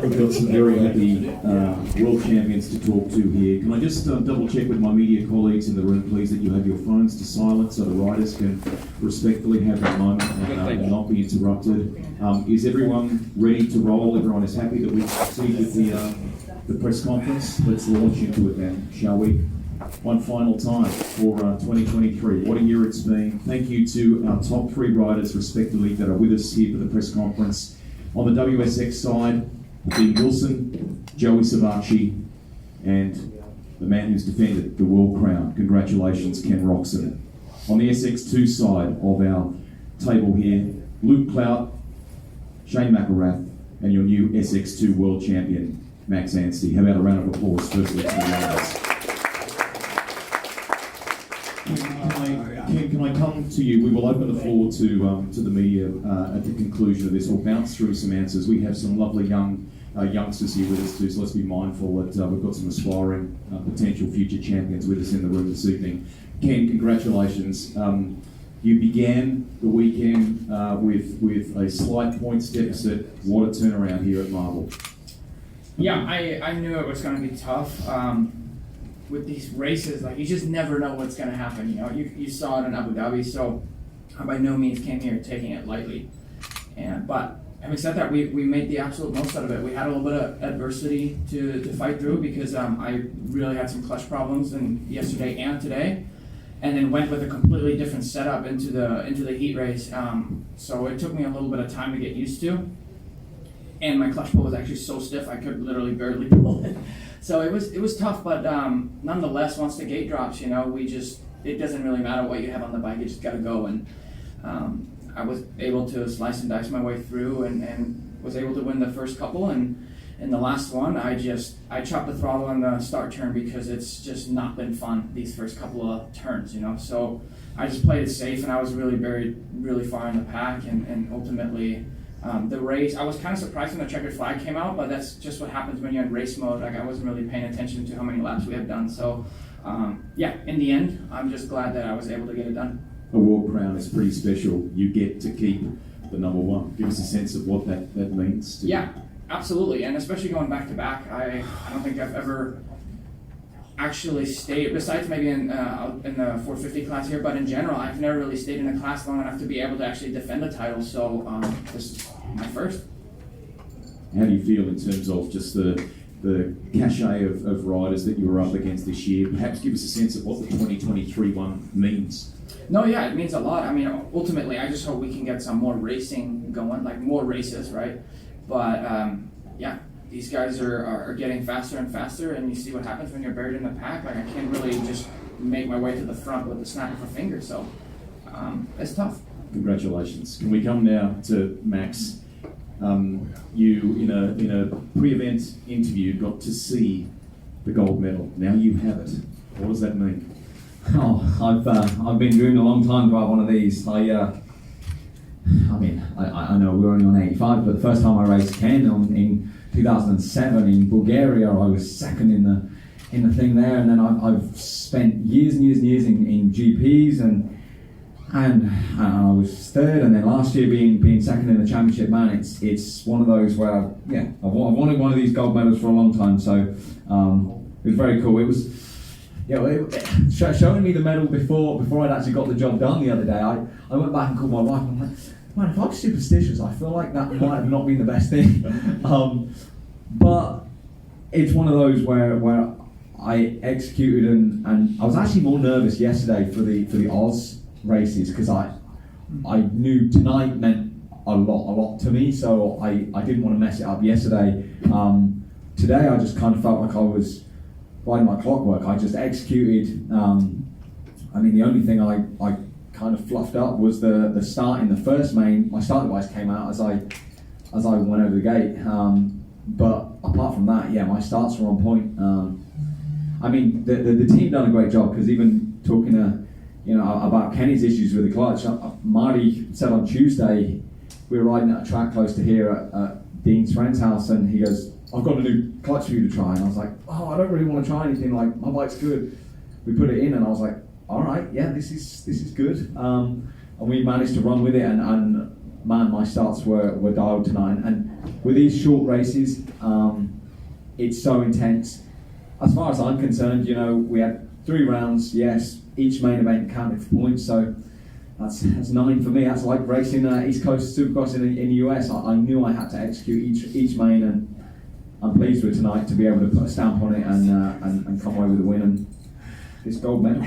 We've got some very happy world champions to talk to here. Can I just double check with my media colleagues in the room, please, that you have your phones to silent so the riders can respectfully have that moment and not be interrupted. Is everyone ready to roll? Everyone is happy that we've proceeded with the press conference? Let's launch into it then, shall we? One final time for 2023. What a year it's been. Thank you to our top three riders, respectively, that are with us here for the press conference. On the WSX side, Dean Wilson, Joey Savatgy, and the man who's defended the world crown. Congratulations, Ken Roczen. On the SX2 side of our table here, Luke Clout, Shane McElwrath, and your new SX2 world champion, Max Anstie. How about a round of applause firstly to the riders? Ken, can I come to you? We will open the floor to the media at the conclusion of this. We'll bounce through some answers. We have some lovely youngsters here with us too, so let's be mindful that we've got some aspiring potential future champions with us in the room this evening. Ken, congratulations. You began the weekend with a slight points deficit. What a turnaround here at Marble. Yeah, I knew it was going to be tough. With these races, like, you just never know what's going to happen. You know, you saw it in Abu Dhabi, so I by no means came here taking it lightly. But having said that, we made the absolute most out of it. We had a little bit of adversity to fight through because I really had some clutch problems yesterday and today, and then went with a completely different setup into the heat race. So it took me a little bit of time to get used to. And my clutch pull was actually so stiff I could literally barely pull it. So it was tough, but nonetheless, once the gate drops, you know, it doesn't really matter what you have on the bike, you just gotta go. And I was able to slice and dice my way through and was able to win the first couple. And in the last one, I chopped the throttle on the start turn because it's just not been fun these first couple of turns, you know. So I just played it safe, and I was really buried really far in the pack, and ultimately, the race, I was kind of surprised when the checkered flag came out, but that's just what happens when you're in race mode. Like, I wasn't really paying attention to how many laps we had done. So, yeah, in the end, I'm just glad that I was able to get it done. A world crown is pretty special. You get to keep the number one. Give us a sense of what that means to you. Yeah, absolutely. And especially going back to back, I don't think I've ever actually stayed, besides maybe in the 450 class here, but in general, I've never really stayed in a class long enough to be able to actually defend the title. So this is my first. How do you feel in terms of just the cachet of riders that you were up against this year? Perhaps give us a sense of what the 2023 one means. No, yeah, it means a lot. I mean, ultimately, I just hope we can get some more racing going, like more races, right? But yeah, these guys are getting faster and faster, and you see what happens when you're buried in the pack. Like, I can't really just make my way to the front with the snap of a finger, so it's tough. Congratulations. Can we come now to Max? You, in a pre-event interview, got to see the gold medal. Now you have it. What does that mean? Oh, I've been dreaming a long time to have one of these. I know we're only on 85, but the first time I raced Ken in 2007 in Bulgaria, I was second in the thing there, and then I've spent years and years and years in GPs, and I was third, and then last year being second in the championship. Man, it's one of those where I've wanted one of these gold medals for a long time. So it was very cool. It was showing me the medal before I'd actually got the job done the other day. I went back and called my wife, and I'm like, man, if I was superstitious, I feel like that might have not been the best thing. But it's one of those where I executed, and I was actually more nervous yesterday for the Oz races, because I knew tonight meant a lot to me, so I didn't want to mess it up yesterday. Today I just kind of felt like I was riding my clockwork. I just executed. I mean, the only thing I kind of fluffed up was the start in the first main. My start device came out as I went over the gate. But apart from that, yeah, my starts were on point. I mean, the team done a great job, because even talking about Kenny's issues with the clutch, Marty said on Tuesday we were riding at a track close to here at Dean's friend's house, and he goes, "I've got a new clutch for you to try." And I was like, "Oh, I don't really want to try anything. Like, my bike's good." We put it in, and I was like, "All right, yeah, this is good." And we managed to run with it, and man, my starts were dialed tonight. And with these short races, it's so intense. As far as I'm concerned, you know, we had 3 rounds. Yes, each main event counted for points, so that's 9 for me. That's like racing East Coast Supercross in the US. I knew I had to execute each main, and I'm pleased with tonight to be able to put a stamp on it and come away with a win and this gold medal.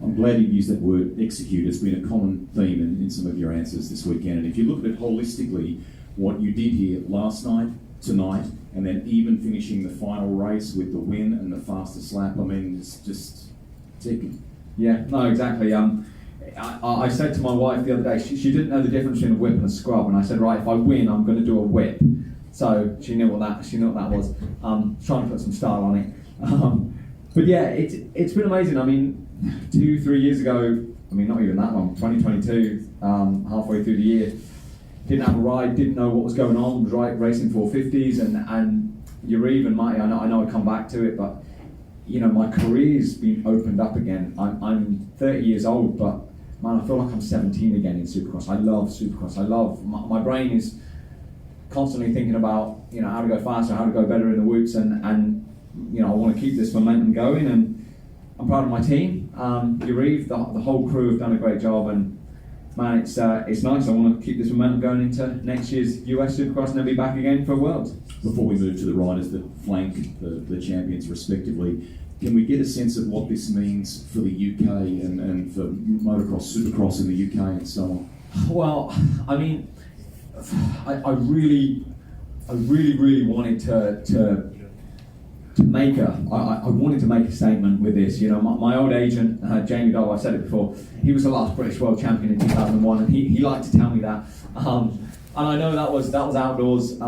I'm glad you used that word, execute. It's been a common theme in some of your answers this weekend. And if you look at it holistically, what you did here last night, tonight, and then even finishing the final race with the win and the fastest lap, I mean, it's just ticking. Yeah, no, exactly. I said to my wife the other day, she didn't know the difference between a whip and a scrub, and I said, right, if I win, I'm going to do a whip. So she knew what that was. Trying to put some style on it. But yeah, it's been amazing. I mean, 2-3 years ago, I mean, not even that long, 2022, halfway through the year, didn't have a ride, didn't know what was going on, was racing 450s, and Yariv and Marty, I know I come back to it, but you know, my career's been opened up again. I'm 30 years old, but man, I feel like I'm 17 again in Supercross. I love Supercross. My brain is constantly thinking about, you know, how to go faster, how to go better in the whoops, and you know, I want to keep this momentum going, and I'm proud of my team. Yariv, the whole crew have done a great job, and man, it's nice. I want to keep this momentum going into next year's US Supercross and then be back again for Worlds. Before we move to the riders that flank the champions respectively, can we get a sense of what this means for the UK and for motocross, supercross in the UK and so on? Well, I mean, I really wanted to make I wanted to make a statement with this. You know, my old agent, Jamie Dole, I've said it before, he was the last British World Champion in 2001, and he liked to tell me that. And I know that was outdoors.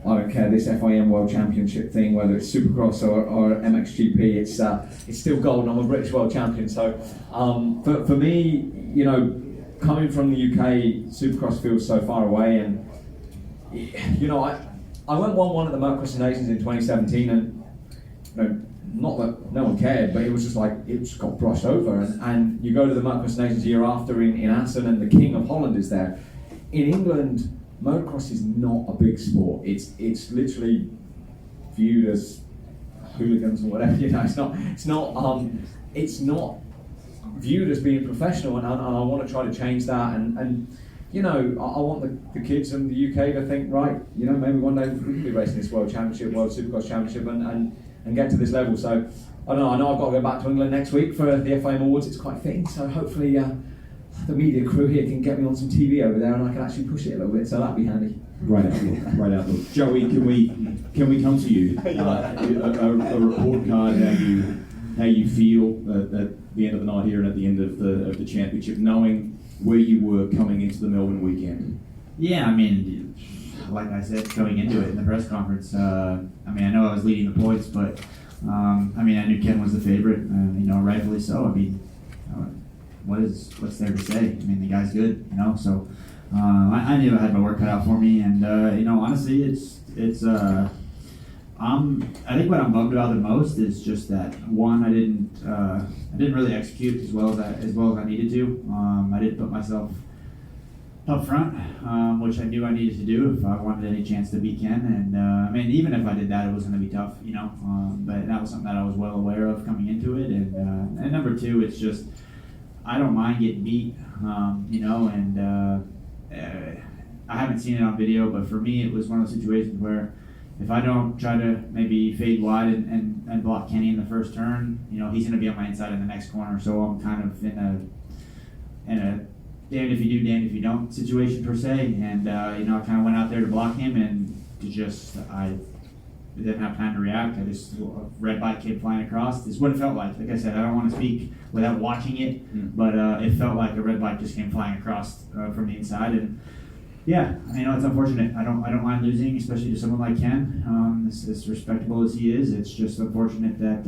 I don't care, this FIM World Championship thing, whether it's Supercross or MXGP, it's still gold, and I'm a British World Champion. So for me, you know, coming from the UK, Supercross feels so far away, and you know, I went 1-1 at the Motocross Nations in 2017, and you know, not that no one cared, but it was just like, it just got brushed over. And you go to the Motocross Nations the year after in Assen, and the King of Holland is there. In England, motocross is not a big sport. It's literally viewed as hooligans or whatever. You know, it's not viewed as being professional, and I want to try to change that. And you know, I want the kids in the UK to think, right, you know, maybe one day we could be racing this World Championship, World Supercross Championship, and get to this level. So I know I've got to go back to England next week for the FIM Awards. It's quite fitting. So hopefully the media crew here can get me on some TV over there, and I can actually push it a little bit. So that'd be handy. Great outlook. Joey, can we come to you? A report card, how you feel at the end of the night here and at the end of the championship, knowing where you were coming into the Melbourne weekend. Yeah, I mean, like I said, going into it in the press conference, I mean, I know I was leading the points, but I mean, I knew Ken was the favorite, you know, rightfully so. I mean, what's there to say? I mean, the guy's good, you know, so I knew I had my work cut out for me, and you know, honestly, it's I think what I'm bummed about the most is just that one, I didn't really execute as well as I needed to. I didn't put myself up front, which I knew I needed to do if I wanted any chance to beat Ken. And I mean, even if I did that, it was going to be tough, you know. But that was something that I was well aware of coming into it. And number two, it's just I don't mind getting beat, you know. And I haven't seen it on video, but for me, it was one of those situations where if I don't try to maybe fade wide and block Kenny in the first turn, you know, he's going to be on my inside in the next corner. So I'm kind of in a damned if you do, damned if you don't situation per se. And, you know, I kind of went out there to block him, and I didn't have time to react. I just, a red bike came flying across. This is what it felt like. Like I said, I don't want to speak without watching it, but it felt like a red bike just came flying across from the inside. And yeah, I mean, it's unfortunate. I don't mind losing, especially to someone like Ken. As respectable as he is, it's just unfortunate that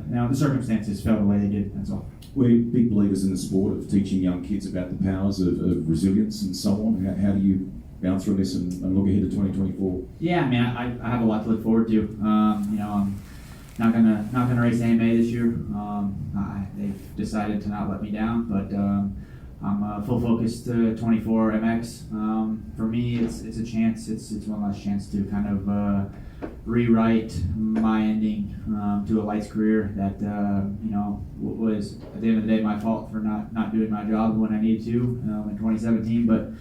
you know, the circumstances fell the way they did. That's all. We're big believers in the sport of teaching young kids about the powers of resilience and so on. How do you bounce from this and look ahead to 2024? Yeah, I mean, I have a lot to look forward to. You know, I'm not gonna race AMA this year. They've decided to not let me down, but I'm full focused to 24 MX. For me, it's a chance. It's one last chance to kind of rewrite my ending to a lights career that was at the end of the day my fault for not doing my job when I needed to in 2017. But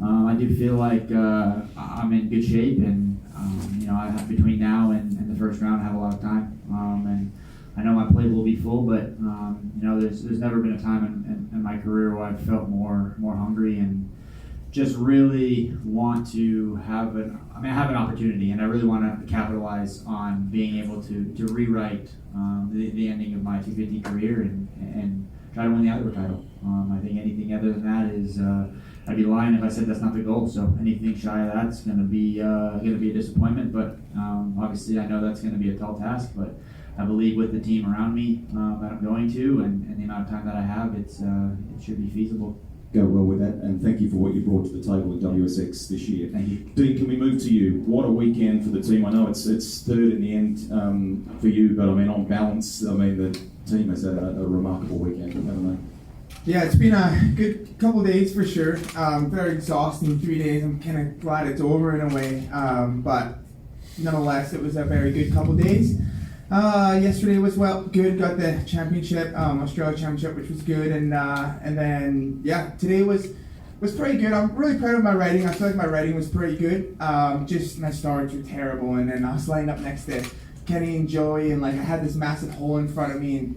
I do feel like I'm in good shape, and I have between now and the first round I have a lot of time, and I know my plate will be full, but there's never been a time in my career where I've felt more hungry and just really want to have I have an opportunity, and I really want to capitalize on being able to rewrite the ending of my 250 career and try to win the Outdoor title. I think anything other than that is I'd be lying if I said that's not the goal. So anything shy of that's going to be a disappointment. But obviously, I know that's going to be a tall task. But I believe with the team around me that I'm going to, and the amount of time that I have, it should be feasible. Go well with that, and thank you for what you brought to the table in WSX this year. Thank you. Dean, can we move to you? What a weekend for the team. I know it's third in the end for you, but I mean, on balance, I mean, the team has had a remarkable weekend, haven't they? Yeah, it's been a good couple days for sure. Very exhausting 3 days. I'm kind of glad it's over in a way, but nonetheless, it was a very good couple days. Yesterday was good. Got the championship, Australia championship, which was good, and then today was pretty good. I'm really proud of my riding. I feel like my riding was pretty good. Just my starts were terrible, and then I was lined up next to Kenny and Joey, and I had this massive hole in front of me, and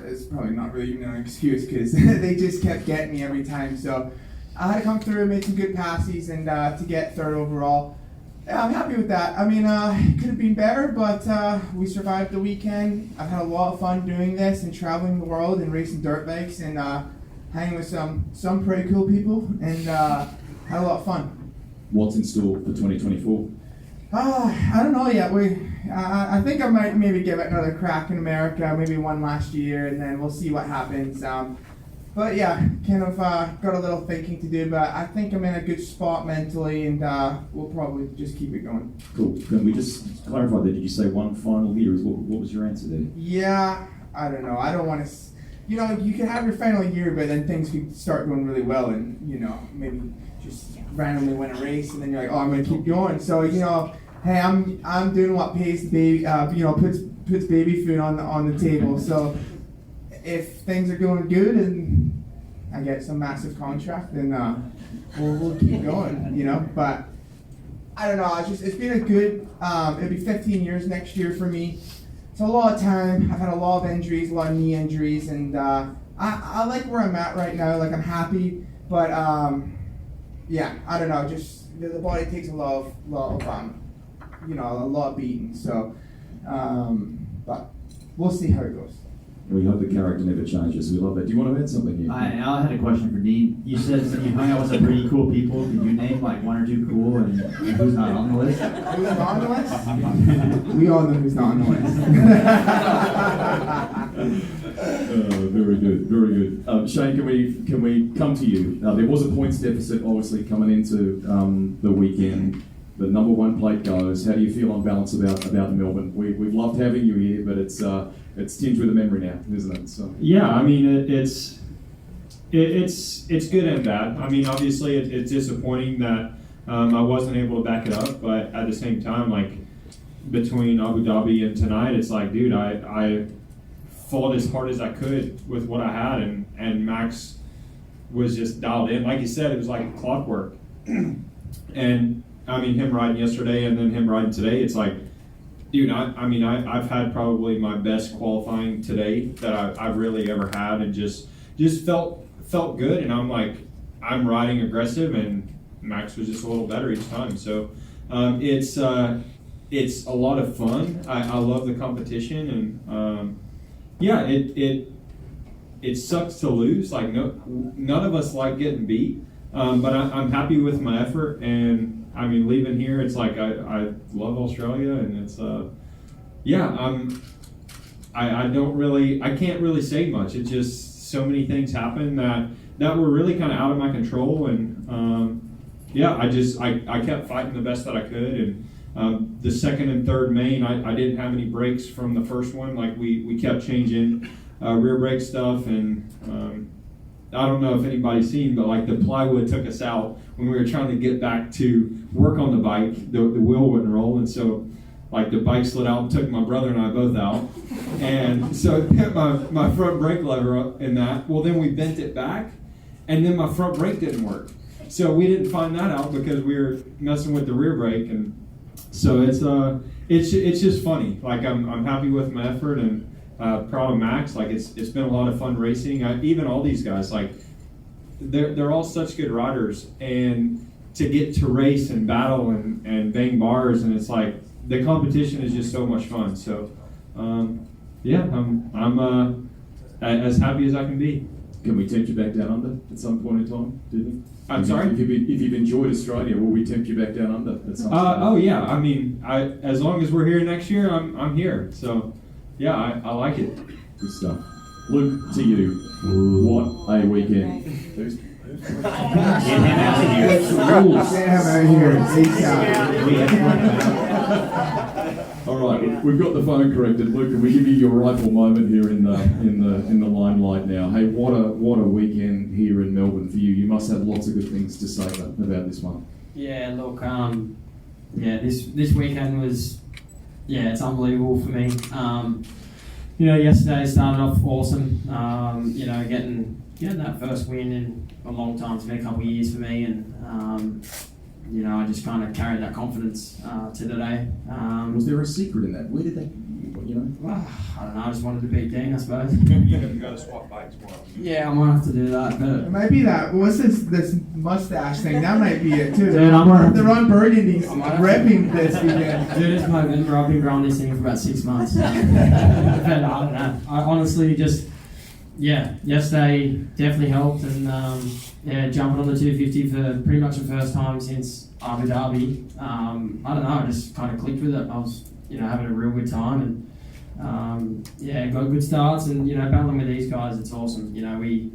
it's probably not really even an excuse because they just kept getting me every time. So I had to come through and make some good passes, and to get third overall. Yeah, I'm happy with that. I mean, it could have been better, but we survived the weekend. I've had a lot of fun doing this and traveling the world and racing dirt bikes and hanging with some pretty cool people, and had a lot of fun. What's in store for 2024? I don't know yet. I think I might maybe give it another crack in America, maybe one last year, and then we'll see what happens. But yeah, kind of got a little thinking to do, but I think I'm in a good spot mentally, and we'll probably just keep it going. Cool. Can we just clarify that? Did you say one final year? What was your answer there? Yeah, I don't know. I don't want to. You can have your final year, but then things could start going really well, and maybe just randomly win a race, and then you're like, oh, I'm going to keep going. So hey, I'm doing what pays the baby, puts baby food on the table. So if things are going good and I get some massive contract, then we'll keep going, But I don't know. It's been a good. It'll be 15 years next year for me. It's a lot of time. I've had a lot of injuries, a lot of knee injuries, and I like where I'm at right now. Like, I'm happy, but I don't know. Just the body takes a lot of beating. So, but we'll see how it goes. We hope the character never changes. We love that. Do you want to add something here? I had a question for Dean. You said you hung out with some pretty cool people. Could you name one or two cool and who's not on the list? Who's not on the list? We all know who's not on the list. Very good, very good. Shane, can we come to you? There was a points deficit, obviously, coming into the weekend. The number one plate goes. How do you feel on balance about Melbourne? We've loved having you here, but it's tinged with a memory now, isn't it? So. Yeah, I mean it's good and bad. I mean, obviously it's disappointing that I wasn't able to back it up, but at the same time, between Abu Dhabi and tonight, it's like, dude, I fought as hard as I could with what I had, and Max was just dialed in. Like you said, it was like clockwork. And I mean, him riding yesterday and then him riding today, it's like, dude, I've had probably my best qualifying today that I've really ever had, and just felt good. And I'm riding aggressive, and Max was just a little better each time. So it's a lot of fun. I love the competition, and it sucks to lose. None of us like getting beat, but I'm happy with my effort. And I mean, leaving here, it's like I love Australia, and it's I can't really say much. It's just so many things happen that were really kind of out of my control, and I kept fighting the best that I could. And the second and third main, I didn't have any brakes from the first one. We kept changing rear brake stuff, and I don't know if anybody's seen, but like the plywood took us out when we were trying to get back to work on the bike. The wheel wouldn't roll, and so like the bike slid out and took my brother and I both out. And so it hit my front brake lever in that. Well, then we bent it back, and then my front brake didn't work. So we didn't find that out because we were messing with the rear brake, and so it's just funny. Like I'm happy with my effort and proud of Max. Like it's been a lot of fun racing. Even all these guys, like they're all such good riders, and to get to race and battle and bang bars, and it's like the competition is just so much fun. So yeah, I'm as happy as I can be. Can we tempt you back down under at some point in time? Do you think? I'm sorry? If you've enjoyed Australia, will we tempt you back down under at some point? Oh yeah, I mean, as long as we're here next year, I'm here. So yeah, I like it. Good stuff. Luke, to you. What a weekend. Get him out of here. Get him out of here. All right, we've got the phone corrected. Luke, can we give you your rightful moment here in the limelight now? Hey, what a weekend here in Melbourne for you. You must have lots of good things to say about this one. Yeah, look, this weekend was, it's unbelievable for me. Yesterday started off awesome. Getting that first win in a long time. It's been a couple of years for me, and I just kind of carried that confidence to today. Was there a secret in that? Where did they, Well, I don't know. I just wanted to beat Dean, I suppose. You got to swap bikes tomorrow. Yeah, I might have to do that, but It might be that. What's this mustache thing? That might be it too. Dude, I'm gonna- the Ron Burgundy's I might have repping this weekend. dude, it's November. I've been growing this thing for about 6 months. But I don't know. I honestly just, yesterday definitely helped, and jumping on the 250 for pretty much the first time since Abu Dhabi. I don't know. I just kind of clicked with it. I was, having a real good time, and got good starts, and battling with these guys, it's awesome. We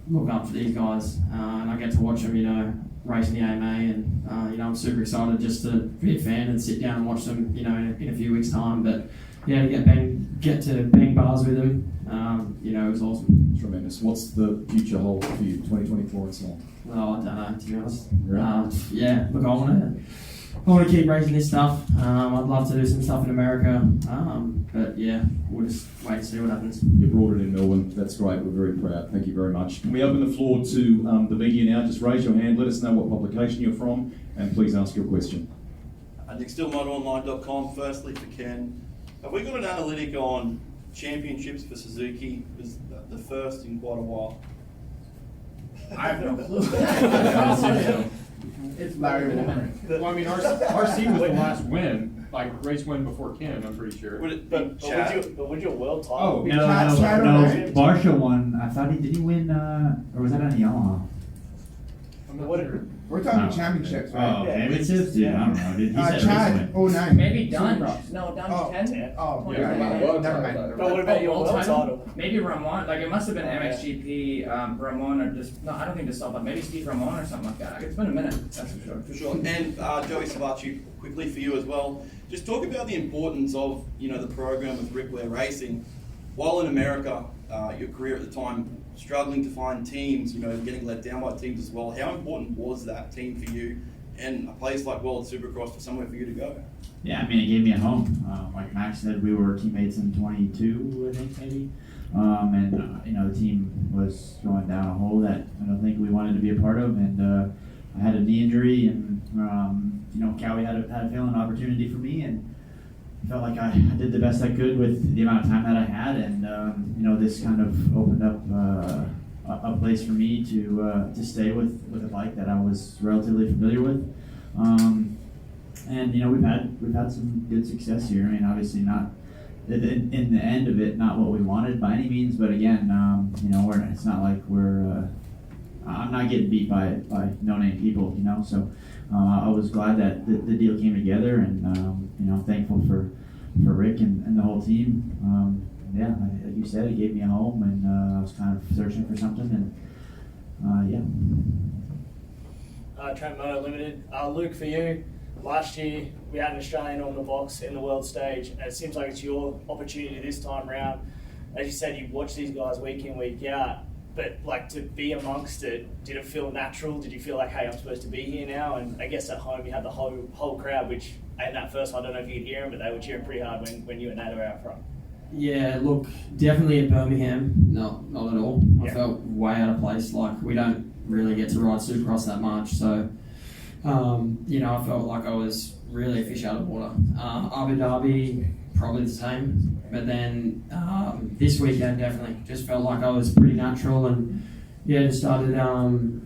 look up to these guys, and I get to watch them, racing the AMA, and I'm super excited just to be a fan and sit down and watch them, in a few weeks' time. But to get to bang bars with them, it was awesome. Tremendous. What's the future hold for you, 2024 and so on? Well, I don't know, to be honest. Right. Look, I want to keep racing this stuff. I'd love to do some stuff in America, but we'll just wait and see what happens. You brought it in Melbourne. That's great. We're very proud. Thank you very much. Can we open the floor to the media now? Just raise your hand. Let us know what publication you're from, and please ask your question. NextDillMotorOnline.com. Firstly, for Ken, have we got an analytic on championships for Suzuki? It was the first in quite a while. I have no clue. It's Larry Warner. Well, I mean, RC was the last win, like race win before Ken, I'm pretty sure. Would it be But Chad? would you a world title? Oh, No, Chad Barsha won. I thought did he win? Or was that on Yamaha? I'm not What- sure. We're talking Oh. championships, Oh, right? championships? Dude, I don't know. Dude, he said Chad, race win. 09. Maybe Dunge. Supercross. No, Dunge Oh. 10? Oh, Yeah, never mind. But what about your World world title? Maybe Ramon, like it must have been MXGP, Ramon, or just, no, I don't think just but maybe Steve Ramon or something like that. It's been a minute, that's for sure. For sure. And Joey Savatgy, quickly for you as well. Just talk about the importance of the program with Rick Ware Racing. While in America, your career at the time, struggling to find teams, getting let down by teams as well. How important was that team for you, and a place like World Supercross for somewhere for you to go? Yeah, I mean, it gave me a home. Like Max said, we were teammates in 22, I think, maybe. The team was going down a hole that I don't think we wanted to be a part of. And I had a knee injury, and Cowie had a feeling opportunity for me, and I felt like I did the best I could with the amount of time that I had. And this kind of opened up a place for me to stay with a bike that I was relatively familiar with. And we've had some good success here. I mean, obviously not in the end of it, not what we wanted by any means. But again, it's not like I'm not getting beat by no-name people, So I was glad that the deal came together, and thankful for Rick and the whole team. Like you said, it gave me a home, and I was kind of searching for something, and Trent Moto Limited. Luke, for you, last year we had an Australian on the box in the world stage, and it seems like it's your opportunity this time round. As you said, you watch these guys week in, week out. but like to be amongst it, did it feel natural? Did you feel like, hey, I'm supposed to be here now? And I guess at home you had the whole crowd, which in that first one, I don't know if you could hear them, but they were cheering pretty hard when you and Nate were out front. Yeah, look, definitely at Birmingham, not at all. I Yeah. felt way out of place. Like, we don't really get to ride Supercross that much, so I felt like I was really a fish out of water. Abu Dhabi, probably the same, but then this weekend definitely just felt like I was pretty natural, and just started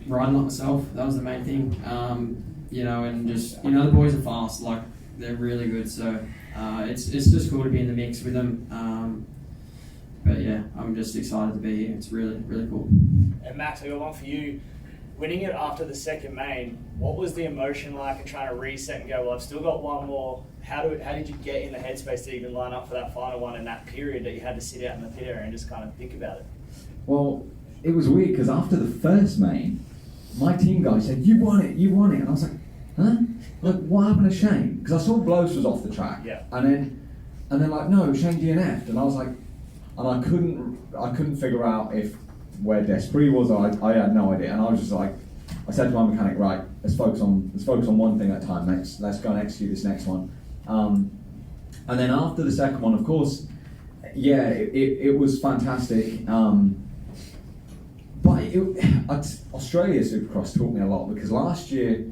riding like myself. That was the main thing. And just the boys are fast, like they're really good, so it's just cool to be in the mix with them. But yeah, I'm just excited to be here. It's really, really cool. And Max, I got one for you. Winning it after the second main, what was the emotion like and trying to reset and go, well, I've still got one more? How did you get in the headspace to even line up for that final one in that period that you had to sit out in the pit area and just kind of think about it? Well, it was weird because after the first main, my team guy said, you won it. And I was like, huh? Like, what happened to Shane? Because I saw Blows was off the track. Yeah. And then like, no, Shane DNF'd. And I was like, and I couldn't figure out where Despres was. I had no idea. And I was just like, I said to my mechanic, right, let's focus on one thing at a time. Let's go and execute this next one. And then after the second one, of course, yeah, it was fantastic. But Australia Supercross taught me a lot, because last year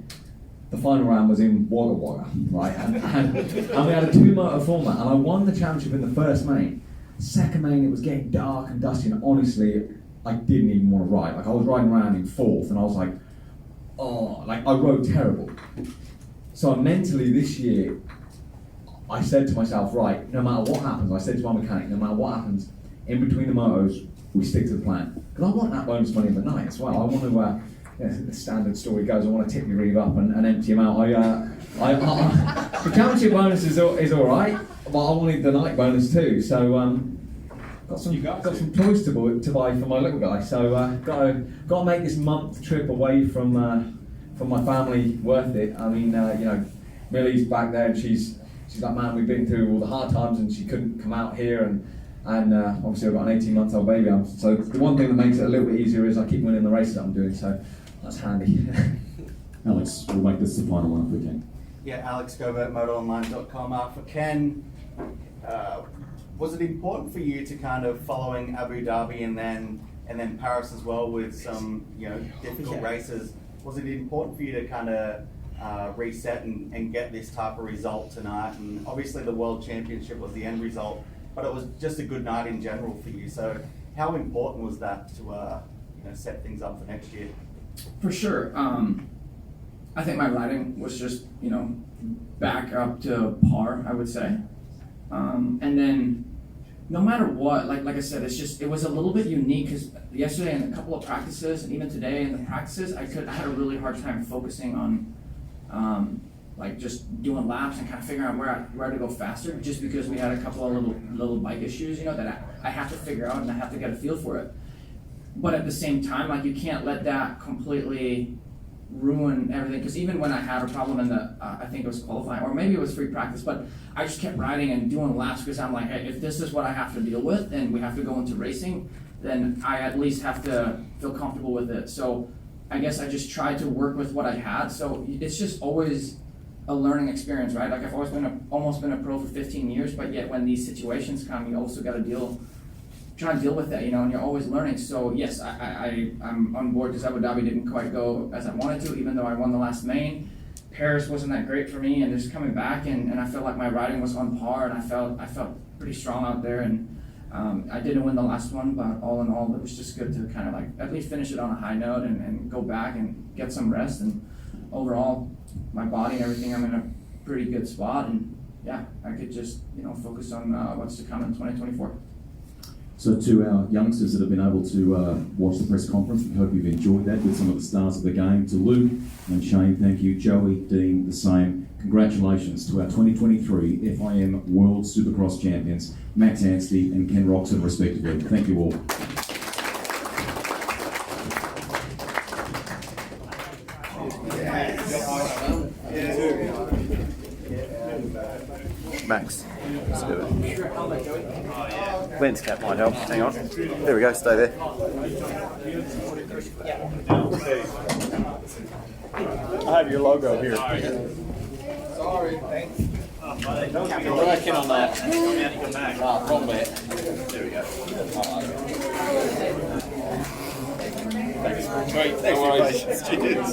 the final round was in Wagga Wagga, right? And we had a 2-motor format, and I won the championship in the first main. Second main, it was getting dark and dusty, and honestly, I didn't even want to ride. Like, I was riding around in fourth, and I was like, oh, like, I rode terrible. So mentally this year, I said to myself, right, no matter what happens, I said to my mechanic, no matter what happens, in between the motos, we stick to the plan. Because I want that bonus money of the night as well. I want to, the standard story goes, I want to tip your reeve up and empty him out. The championship bonus is all right, but I wanted the night bonus too. So got some toys to buy for my little guy. So got to make this month trip away from my family worth it. I mean, Millie's back there, and she's like, man, we've been through all the hard times, and she couldn't come out here, and obviously I've got an 18-month-old baby. So the one thing that makes it a little bit easier is I keep winning the races that I'm doing. So that's handy. Alex, we'll make this the final one if we can. Yeah, Alex Gobert, motoronline.com. For Ken, was it important for you to kind of following Abu Dhabi and then Paris as well with some difficult races? Was it important for you to kind of reset and get this type of result tonight? And obviously the World Championship was the end result, but it was just a good night in general for you. So how important was that to set things up for next year? For sure. I think my riding was just, back up to par, I would say. And then no matter what, like I said, it was a little bit unique, because yesterday in a couple of practices, and even today in the practices, I had a really hard time focusing on just doing laps and kind of figuring out where to go faster, just because we had a couple of little bike issues, that I have to figure out, and I have to get a feel for it. But at the same time, you can't let that completely ruin everything, because even when I had a problem in the, I think it was qualifying, or maybe it was free practice, but I just kept riding and doing laps, because I'm like, hey, if this is what I have to deal with and we have to go into racing, then I at least have to feel comfortable with it. So I guess I just tried to work with what I had. So it's just always a learning experience, right? Like, I've almost been a pro for 15 years, but yet when these situations come, you also got to try to deal with that, and you're always learning. So yes, I'm on board, because Abu Dhabi didn't quite go as I wanted to, even though I won the last main. Paris wasn't that great for me, and just coming back, and I felt like my riding was on par, and I felt pretty strong out there, and I didn't win the last one, but all in all, it was just good to kind of at least finish it on a high note and go back and get some rest. And overall, my body and everything, I'm in a pretty good spot, and yeah, I could just focus on what's to come in 2024. So to our youngsters that have been able to watch the press conference, we hope you've enjoyed that with some of the stars of the game. To Luke and Shane, thank you. Joey, Dean, the same. Congratulations to our 2023 FIM World Supercross Champions, Max Anstie and Ken Roczen, respectively. Thank you all. Yeah. Max, let's do it. Lens cap might help. Hang on. There we go. Stay there. I have your logo here. Sorry, thanks. Working on that. Wrong bit. There we go. Thanks. Great. Thanks for your patience. Cheers.